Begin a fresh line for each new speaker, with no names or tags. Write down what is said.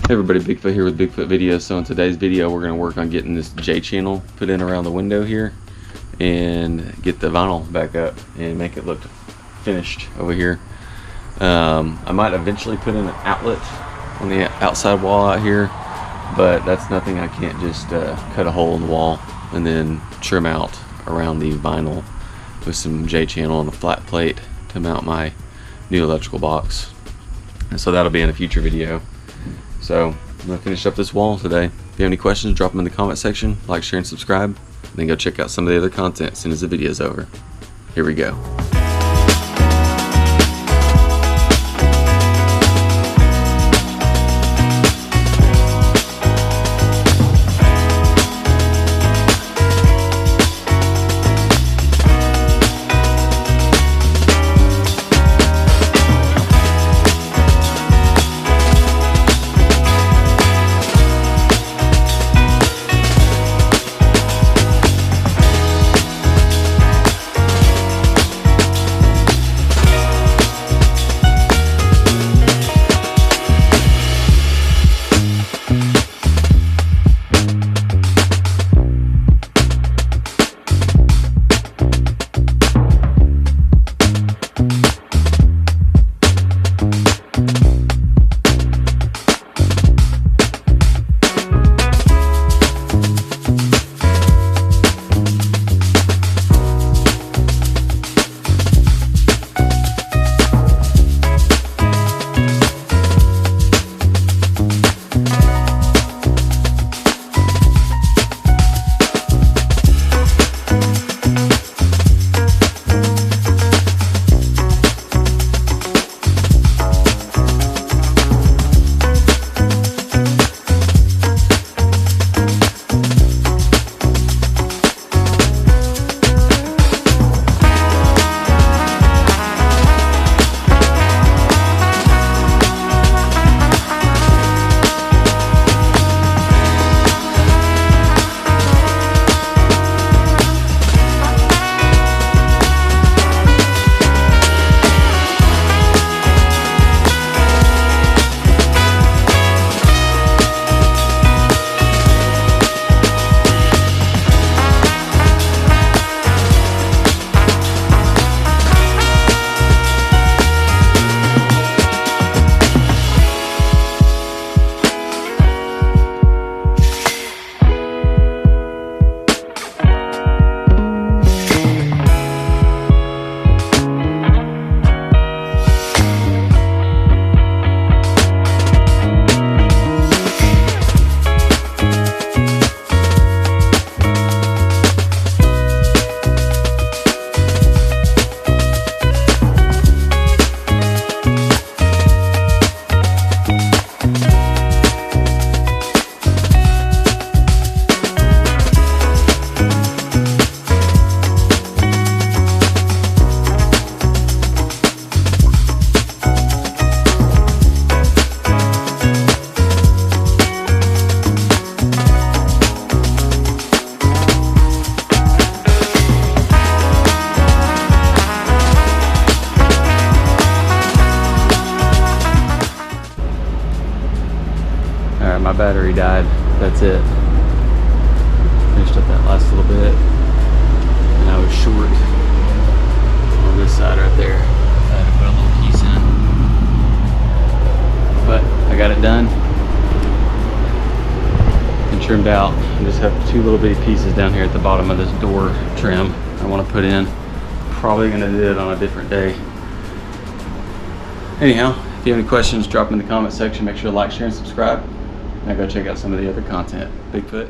Hey everybody, Bigfoot here with Bigfoot Videos. So in today's video we're going to work on getting this J channel put in around the window here and get the vinyl back up and make it look finished over here. I might eventually put in an outlet on the outside wall out here, but that's nothing I can't just cut a hole in the wall and then trim out around the vinyl with some J channel and a flat plate to mount my new electrical box. And so that'll be in a future video. So I'm going to finish up this wall today. If you have any questions, drop them in the comment section. Like, share, and subscribe. And then go check out some of the other content as soon as the video's over. Here we go. Alright, my battery died. That's it. Finished up that last little bit. And I was short on this side right there. I had to put a little piece in. But I got it done and trimmed out. I just have two little bitty pieces down here at the bottom of this door trim I want to put in. Probably going to do it on a different day. Anyhow, if you have any questions, drop them in the comment section. Make sure to like, share, and subscribe. Now go check out some of the other content. Bigfoot.